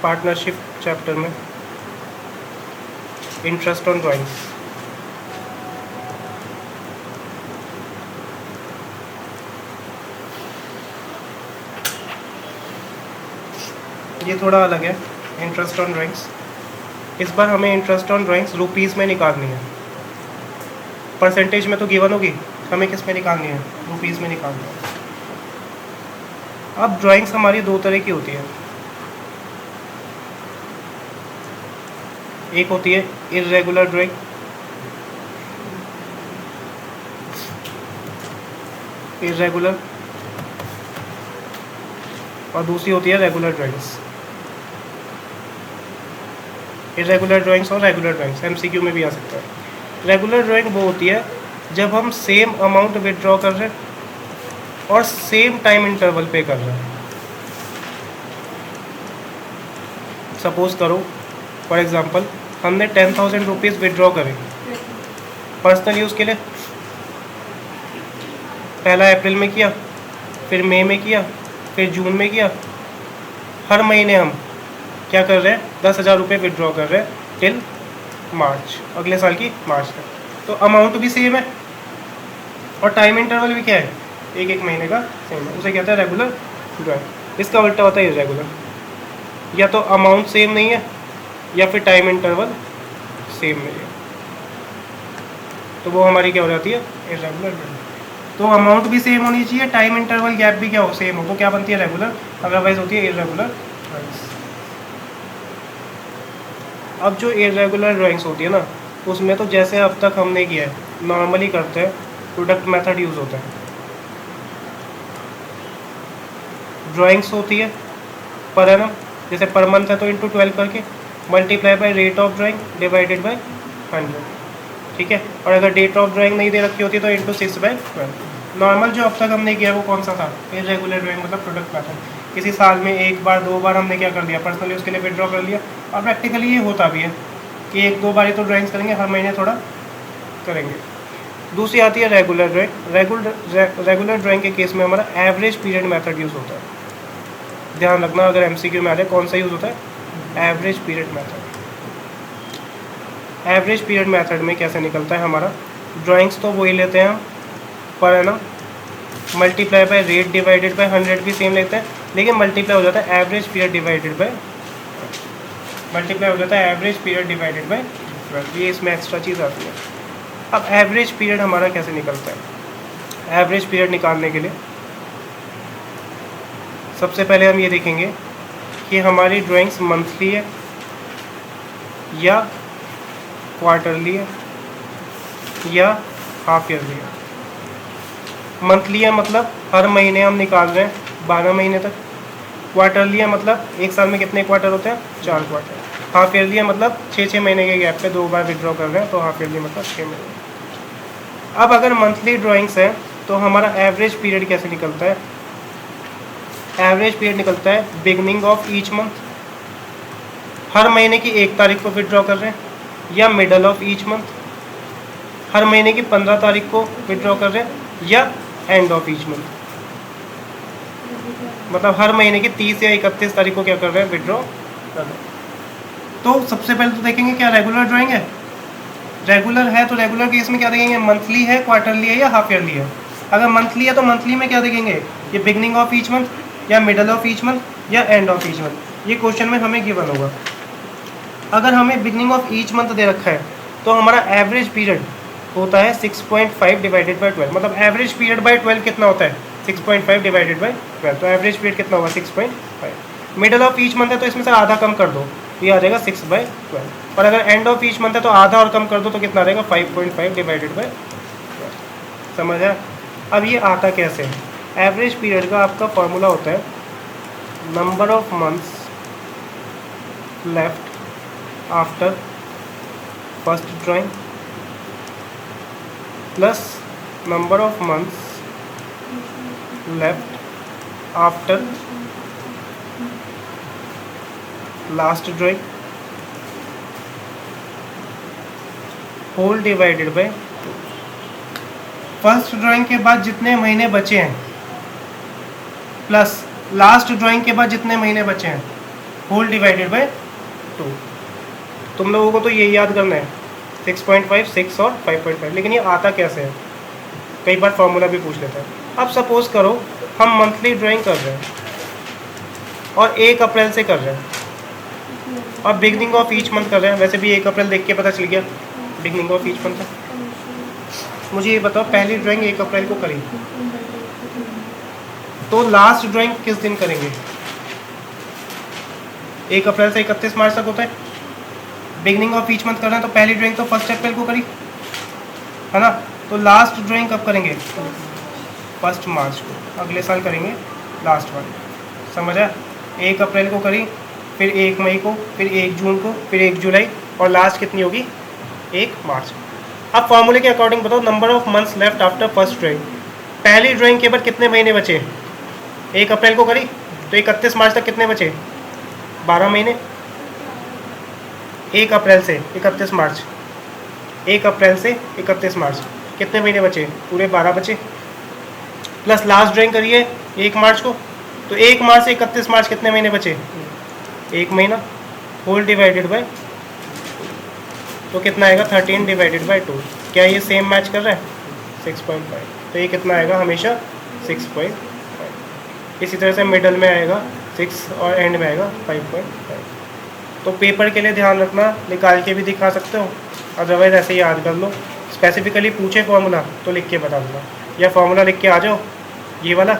Partnership chapter में interest on drawings. ये थोड़ा अलग है इंटरेस्ट ऑन ड्राइंग्स। इस बार हमें इंटरेस्ट ऑन ड्राइंग्स रुपीज़ में निकालनी है। परसेंटेज में तो गिवन होगी, हमें किस में निकालनी है? रुपीज़ में निकालनी है। अब ड्राइंग्स हमारी दो तरह की होती है। एक होती है इर्रेगुलर ड्राइंग, इर्रेगुलर, और दूसरी होती है रेगुलर ड्राइंग्स। इर्रेगुलर ड्राइंग्स और रेगुलर ड्राइंग्स एमसीक्यू में भी आ सकता है। रेगुलर ड्राइंग वो होती है जब हम सेम अमाउंट विड्रॉ कर रहे हैं और सेम टाइम इंटरवल पे कर रहे हैं। सपोज करो फॉर एग्जांपल हमने 10,000 रुपीज़ विड्रॉ करे पर्सनल यूज़ के लिए, 1 अप्रैल में किया, फिर मई में किया, फिर जून में किया। हर महीने हम क्या कर रहे हैं? 10,000 रुपये विड्रॉ कर रहे हैं टिल मार्च, अगले साल की मार्च तक। तो अमाउंट भी सेम है और टाइम इंटरवल भी क्या है? एक महीने का सेम है। उसे कहते हैं रेगुलर ड्राइंग। इसका उल्टा होता है इर्रेगुलर, या तो अमाउंट सेम नहीं है या फिर टाइम इंटरवल सेम नहीं है, तो वो हमारी क्या हो जाती है? Irregular drawing. तो अमाउंट भी सेम होनी चाहिए, टाइम इंटरवल गैप भी क्या हो? सेम हो, वो क्या बनती है? रेगुलर, अदरवाइज होती है इर्रेगुलर ड्राइंग्स। अब जो इर्रेगुलर ड्राइंग्स होती है ना, उसमें तो जैसे अब तक हमने किया है नॉर्मली करते हैं, प्रोडक्ट मेथड यूज़ होता है। ड्राइंग्स होती है पर है ना, जैसे पर मंथ है तो इंटू 12 करके multiply by rate of drawing divided by 100, ठीक है। और अगर डेट ऑफ ड्राइंग नहीं दे रखी होती तो इंटू 6/12। नॉर्मल जो अब तक हमने किया वो कौन सा था? इर्रेगुलर ड्राइंग, मतलब प्रोडक्ट मेथड। किसी साल में एक बार दो बार हमने क्या कर दिया? पर्सनल यूज़ के लिए विड्रॉ कर लिया। और प्रैक्टिकली ये होता भी है कि एक दो बार ही तो ड्राइंग्स करेंगे, हर महीने थोड़ा करेंगे। दूसरी आती है रेगुलर ड्राइंग। रेगुलर ड्राइंग के केस में हमारा एवरेज पीरियड मेथड यूज़ होता है। ध्यान रखना, अगर एमसीक्यू में आ जाए कौन सा यूज़ होता है? Average period method. Average period method में कैसे निकलता है हमारा? ड्राइंग्स तो वही लेते हैं हम, पर है ना multiply by rate divided by 100 भी सेम लेते हैं, लेकिन मल्टीप्लाई हो जाता है average period divided by, multiply हो जाता है एवरेज पीरियड डिवाइडेड बाय 12। ये इसमें एक्स्ट्रा चीज़ आती है। अब एवरेज पीरियड हमारा कैसे निकलता है? एवरेज पीरियड निकालने के लिए सबसे पहले हम ये देखेंगे कि हमारी ड्राइंग्स मंथली है या क्वार्टरली है या हाफ ईयरली है। मंथली है मतलब हर महीने हम निकाल रहे हैं 12 महीने तक। क्वार्टरली है मतलब एक साल में कितने क्वार्टर होते हैं? 4 क्वार्टर। हाफ ईयरली है मतलब 6 महीने के गैप पे 2 बार विड्रॉ कर रहे हैं, तो हाफ ईयरली मतलब 6 महीने। अब अगर मंथली ड्राइंग्स हैं तो हमारा एवरेज पीरियड कैसे निकलता है? एवरेज पीरियड निकलता है बिगनिंग ऑफ ईच मंथ, हर महीने की 1 तारीख को विड्रॉ कर रहे हैं, या मिडल ऑफ ईच मंथ, हर महीने की 15 तारीख को विड्रॉ कर रहे हैं, या एंड ऑफ ईच मंथ, मतलब हर महीने की 30 या 31 तारीख को क्या कर रहे हैं? विड्रॉ कर रहे हैं। तो सबसे पहले तो देखेंगे क्या रेगुलर ड्राइंग है। रेगुलर है तो रेगुलर केस में क्या देखेंगे? मंथली है, क्वार्टरली है या हाफ ईयरली है। अगर मंथली है तो मंथली में क्या देखेंगे? ये बिगनिंग ऑफ ईच मंथ या मिडल ऑफ ईच मंथ या एंड ऑफ ईच मंथ। ये क्वेश्चन में हमें गिवन होगा। अगर हमें बिगनिंग ऑफ ईच मंथ दे रखा है तो हमारा एवरेज पीरियड होता है 6.5 डिवाइडेड बाई 12, मतलब एवरेज पीरियड बाई 12 कितना होता है? 6.5 डिवाइडेड बाई 12, तो एवरेज पीरियड कितना होगा? 6.5। मिडल ऑफ ईच मंथ है तो इसमें से आधा कम कर दो, ये आ जाएगा 6/12। और अगर एंड ऑफ ईच मंथ है तो आधा और कम कर दो तो कितना रहेगा? 5.5 डिवाइडेड बाई 12। समझ आया? अब ये आता कैसे है? एवरेज पीरियड का आपका फॉर्मूला होता है number of months left after first drawing plus number of months left after last drawing whole divided by first drawing के बाद जितने महीने बचे हैं प्लस लास्ट ड्राइंग के बाद जितने महीने बचे हैं, होल डिवाइडेड बाय 2। तुम लोगों को तो ये याद करना है 6.5, 6 और 5.5, लेकिन ये आता कैसे है, कई बार फॉर्मूला भी पूछ लेता है। अब सपोज करो हम मंथली ड्राइंग कर रहे हैं और 1 अप्रैल से कर रहे हैं और बिगनिंग ऑफ ईच मंथ कर रहे हैं। वैसे भी 1 अप्रैल देख के पता चल गया बिगनिंग ऑफ ईच मंथ है। मुझे ये बताओ पहली ड्राइंग 1 अप्रैल को करी तो लास्ट ड्राइंग किस दिन करेंगे? 1 अप्रैल से 31 मार्च तक होता है। बिगनिंग ऑफ ईच मंथ करना है तो पहली ड्राइंग तो 1 अप्रैल को करी है ना, तो लास्ट ड्राइंग कब करेंगे? 1 मार्च को, अगले साल करेंगे लास्ट वाली। समझा? 1 अप्रैल को करी, फिर 1 मई को, फिर 1 जून को, फिर 1 जुलाई और लास्ट कितनी होगी? 1 मार्च। अब फॉर्मूले के अकॉर्डिंग बताओ number of months left after first drawing. पहली ड्राइंग के बाद कितने महीने बचे? 1 अप्रैल को करी तो 31 मार्च तक कितने बचे? 12 महीने। 1 अप्रैल से 31 मार्च, 1 अप्रैल से 31 मार्च कितने महीने बचे? पूरे 12 बचे। प्लस लास्ट ड्राइंग करिए 1 मार्च को, तो 1 मार्च से 31 मार्च कितने महीने बचे? 1 महीना। होल डिवाइडेड बाय, तो कितना आएगा? 13 डिवाइडेड बाय 2। क्या ये सेम मैच कर रहा है? 6.5। तो ये कितना आएगा? हमेशा 6.5। इसी तरह से मिडल में आएगा 6 और एंड में आएगा 5.5। तो पेपर के लिए ध्यान रखना, निकाल के भी दिखा सकते हो, अदरवाइज ऐसे ही याद कर लो। स्पेसिफिकली पूछे फॉर्मूला तो लिख के बता दूँगा, या फॉर्मूला लिख के आ जाओ ये वाला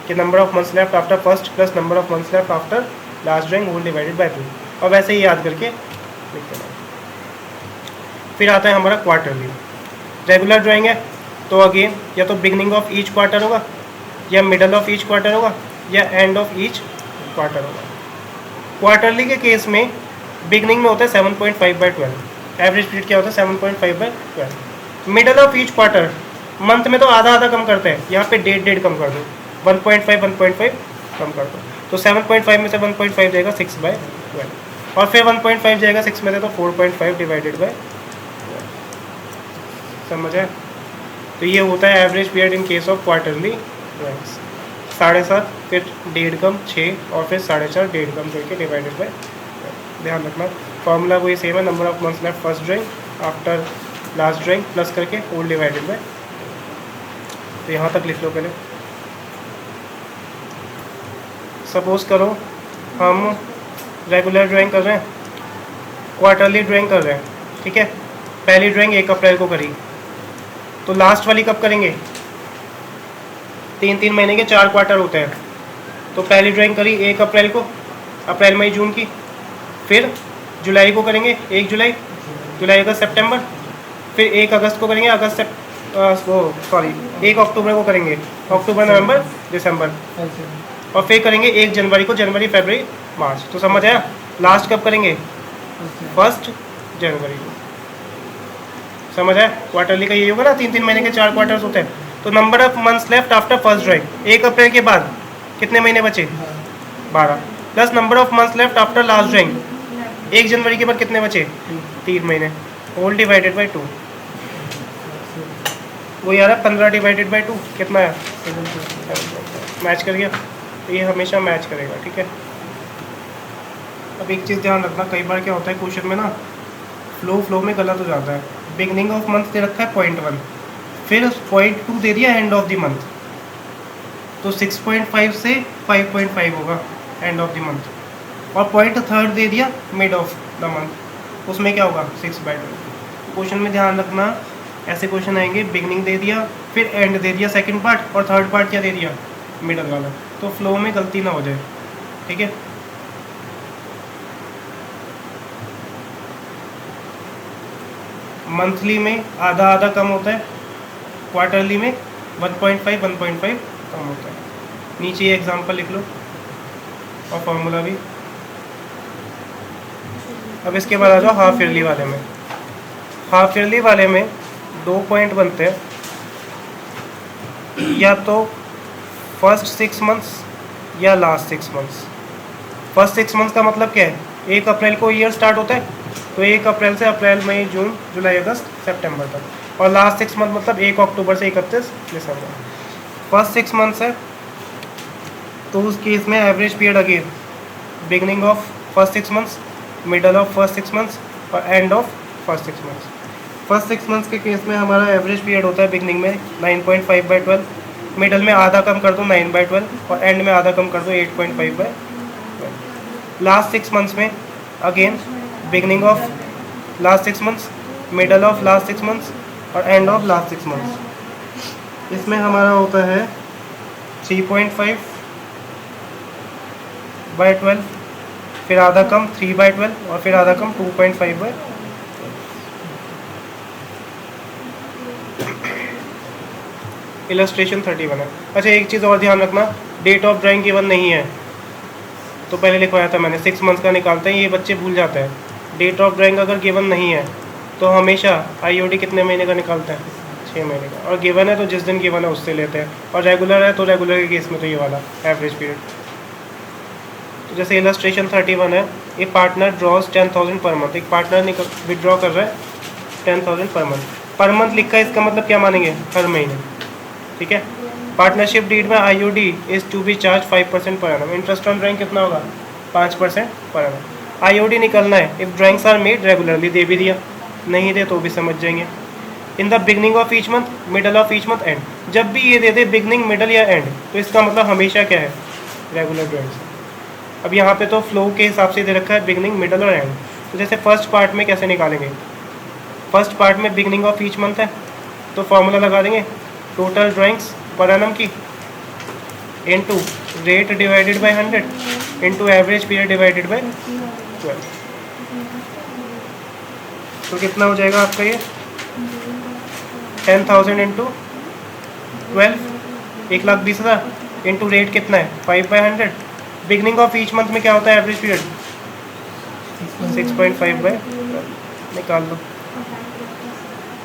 कि number of months left after first plus number of months left after last drawing whole divided by 2, और वैसे ही याद करके लिख के जाओ। फिर आता है हमारा क्वार्टरली। रेगुलर ड्राइंग है तो अगेन या तो बिगनिंग ऑफ ईच क्वार्टर होगा, या मिडल ऑफ ईच क्वार्टर होगा, या एंड ऑफ ईच क्वार्टर होगा। क्वार्टरली के केस में बिगनिंग में होता है 7.5/12, एवरेज पीरियड क्या होता है? 7.5/12। Middle of each quarter, month में तो आधा आधा कम करते हैं, यहाँ पे डेढ़ कम कर दो, 1.5 कम कर दो, तो 7.5 में से 1.5 जाएगा 6/12, और फिर 1.5 जाएगा 6 में से, तो 4.5 डिवाइडेड बाय 12। समझ है? तो ये होता है average period in case of quarterly drawings. 7.5, फिर डेढ़ कम 6, और फिर 4.5 डेढ़ कम करके डिवाइडेड बाय। ध्यान रखना फॉर्मूला वही सेम है, number of months left first drawing after last drawing plus करके होल डिवाइडेड बाय। तो यहाँ तक लिख लो पहले। सपोज करो हम रेगुलर ड्राइंग कर रहे हैं, क्वार्टरली ड्राइंग कर रहे हैं, ठीक है। पहली ड्राइंग 1 अप्रैल को करी, तो लास्ट वाली कब करेंगे? 3 महीने के 4 क्वार्टर होते हैं, तो पहली ड्राइंग करी 1 अप्रैल को, अप्रैल मई जून की, फिर जुलाई को करेंगे 1 जुलाई, जुलाई अगस्त सितंबर, फिर 1 अगस्त को करेंगे, 1 अक्टूबर को करेंगे, अक्टूबर नवंबर दिसंबर, और फिर करेंगे 1 जनवरी को, जनवरी फरवरी मार्च। तो समझ आया? लास्ट कब करेंगे? 1 जनवरी को। समझ आया? क्वार्टरली का यही होगा ना, 3 महीने के 4 क्वार्टर्स होते हैं। तो number of months left after first drawing, 1 अप्रैल के बाद कितने महीने बचे? 12, plus number of months left after last drawing, 1 जनवरी के बाद कितने बचे? 3 महीने, होल डिवाइडेड बाई 2। वो यार है 15 डिवाइडेड बाई 2 कितना है? मैच कर गया, तो ये हमेशा मैच करेगा, ठीक है। अब एक चीज़ ध्यान रखना, कई बार क्या होता है क्वेश्चन में ना फ्लो में गलत हो जाता है। बिगनिंग ऑफ मंथ दे रखा है 0.1, फिर 0.2 दे दिया एंड ऑफ द मंथ, तो 6.5 से 5.5 होगा एंड ऑफ द मंथ, और 0.3 दे दिया मिड ऑफ द मंथ, उसमें क्या होगा? 6/12। क्वेश्चन में ध्यान रखना ऐसे क्वेश्चन आएंगे, बिगनिंग दे दिया, फिर एंड दे दिया सेकंड पार्ट, और थर्ड पार्ट क्या दे दिया? मिडल वाला, तो फ्लो में गलती ना हो जाए, ठीक है। मंथली में आधा आधा कम होता है, क्वार्टरली में 1.5 कम होता है। नीचे ये एग्जांपल लिख लो और फॉर्मूला भी। अब इसके बाद आ जाओ हाफ ईयरली वाले में। हाफ ईयरली वाले में 2 पॉइंट बनते हैं, या तो फर्स्ट 6 मंथ्स या लास्ट 6 मंथ्स। फर्स्ट 6 मंथ्स का मतलब क्या है? 1 अप्रैल को ईयर स्टार्ट होता है, तो 1 अप्रैल से अप्रैल मई जून जुलाई अगस्त सितंबर तक, और लास्ट 6 मंथ मतलब 1 अक्टूबर से 31 दिसंबर। फर्स्ट 6 मंथ्स है तो उस केस में average period again beginning of first 6 months, middle of first 6 months और end of first 6 months. First 6 months के केस में हमारा एवरेज पीरियड होता है बिगनिंग में 9.5/12, मिडल में आधा कम कर दो 9/12 और एंड में आधा कम कर दो 8.5/12। लास्ट 6 मंथ्स में again beginning of last 6 months, middle of last 6 months और एंड ऑफ लास्ट 6 मंथ्स। इसमें हमारा होता है 3.5/12, फिर आधा कम 3/12 और फिर आधा कम 2.5/12। इलस्ट्रेशन 31 है। अच्छा एक चीज़ और ध्यान रखना, डेट ऑफ ड्राइंग गिवन नहीं है, तो पहले लिखवाया था मैंने 6 मंथ्स का निकालते हैं, ये बच्चे भूल जाते हैं। डेट ऑफ ड्राइंग अगर गिवन नहीं है तो हमेशा आईओडी कितने महीने का निकालते हैं, 6 महीने का, और गिवन है तो जिस दिन गिवन है उससे लेते हैं, और रेगुलर है तो रेगुलर के केस में तो ये वाला एवरेज पीरियड। तो जैसे इलस्ट्रेशन 31 है, ए पार्टनर ड्रॉज 10,000 पर मंथ, एक पार्टनर विड्रॉ कर रहा है 10,000 पर मंथ लिखा है, इसका मतलब क्या मानेंगे, हर महीने, ठीक है। पार्टनरशिप डीड में IOD is to be charged 5% per annum, interest on drawing कितना होगा 5% पर एनम। आईओडी निकलना है, if drawings are made regularly, दे भी दिया, नहीं दे तो भी समझ जाएंगे। In the beginning of each month, middle of each month, end, जब भी ये दे दे बिगनिंग मिडल या एंड तो इसका मतलब हमेशा क्या है, रेगुलर ड्राइंग्स। अब यहाँ पे तो फ्लो के हिसाब से दे रखा है बिगनिंग मिडल और एंड, तो जैसे फर्स्ट पार्ट में कैसे निकालेंगे, फर्स्ट पार्ट में बिगनिंग ऑफ ईच मंथ है तो फॉर्मूला लगा देंगे टोटल ड्राइंग्स पर एनम की into rate divided by 100 into average period divided by 12। तो कितना हो जाएगा आपका ये 10,000 इंटू 12, 1,20,000 इंटू रेट कितना है 5/100। बिगनिंग ऑफ ईच मंथ में क्या होता है एवरेज पीरियड 6.5/12, निकाल लो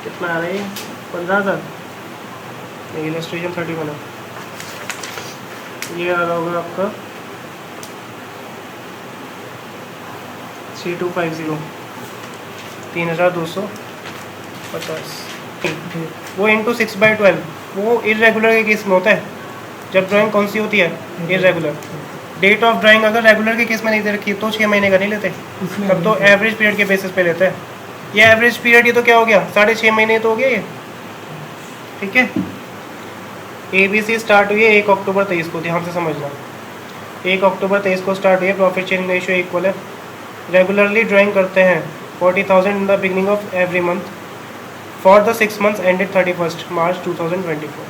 कितना आ रहा है 15,000। इलस्ट्रेशन 31 है, ये आ रहा होगा आपका 3250, 3,250। वो इंटू 6/12 वो इरेगुलर के केस में होता है, जब ड्राइंग कौन सी होती है इरेगुलर। डेट ऑफ ड्राइंग अगर रेगुलर के केस में नहीं दे रखी तो 6 महीने का नहीं लेते, तब तो एवरेज पीरियड के बेसिस पे लेते हैं। ये एवरेज पीरियड ये तो क्या हो गया 6.5 महीने तो हो गया ये, ठीक है। ABC स्टार्ट हुई है 1 अक्टूबर 23 को, ध्यान से समझना, 1 अक्टूबर 23 को स्टार्ट हुई है, प्रॉफिट शेयरिंग रेशियो इक्वल है। रेगुलरली ड्राइंग करते हैं 40,000 इन the beginning of every month for the 6 months ended 31 March 2024।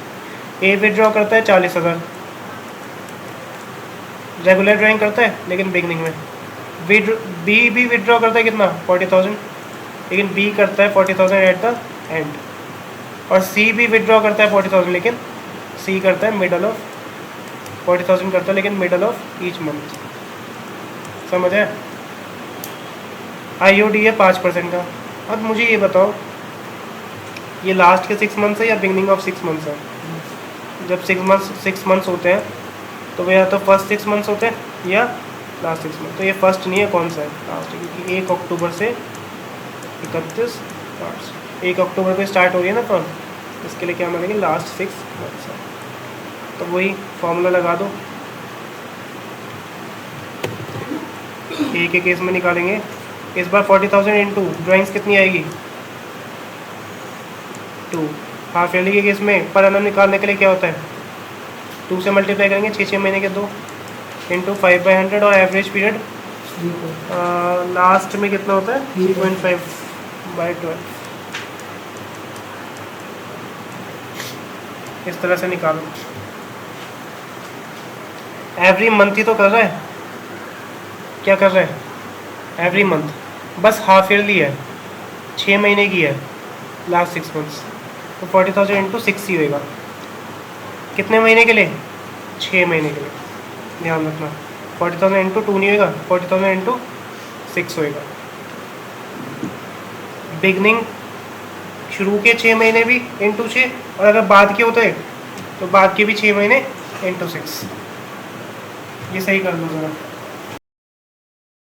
A withdraw करता है 40,000, रेगुलर ड्राइंग करता है लेकिन बिगनिंग में। बी भी विड्रॉ करता है कितना 40,000, लेकिन बी करता है 40,000 एट द एंड। और सी भी विड्रॉ करता है 40,000, लेकिन सी करता है मिडल ऑफ 40,000 करता है लेकिन मिडल ऑफ ईच मंथ। समझ है। आईओडी है 5% का। अब मुझे ये बताओ ये लास्ट के 6 मंथ्स है या बिगनिंग ऑफ 6 मंथ्स है। जब 6 मंथ्स होते हैं तो वो या तो फर्स्ट 6 मंथ्स होते हैं या लास्ट 6 मंथ। तो ये फर्स्ट नहीं है, कौन सा है लास्ट, क्योंकि 1 अक्टूबर से 31 मार्च, 1 अक्टूबर को स्टार्ट हो रही है ना फर्म, इसके लिए क्या मानेंगे लास्ट 6 मंथ्स है। तो वही फॉर्मूला लगा दो, ए के केस में निकालेंगे इस बार 40,000 इंटू ड्राइंग्स कितनी आएगी 2। हाफ ईयरली के केस में पर एनम निकालने के लिए क्या होता है 2 से मल्टीप्लाई करेंगे 6 महीने के 2 इंटू 5/100 और एवरेज पीरियड लास्ट में कितना होता है 3.5/12। इस तरह से निकालो। एवरी मंथ ही तो कर रहा है, क्या कर रहा है एवरी मंथ, बस हाफ ईयरली है 6 महीने की है लास्ट 6 मंथ्स। तो 40,000 इंटू 6 ही होएगा, कितने महीने के लिए 6 महीने के लिए, ध्यान रखना। 40,000 इंटू 2 नहीं होएगा, 40,000 इंटू 6 होएगा। बिगनिंग शुरू के 6 महीने भी इंटू 6, और अगर बाद के होते तो बाद के भी 6 महीने इंटू 6। ये सही कर लो ज़रा।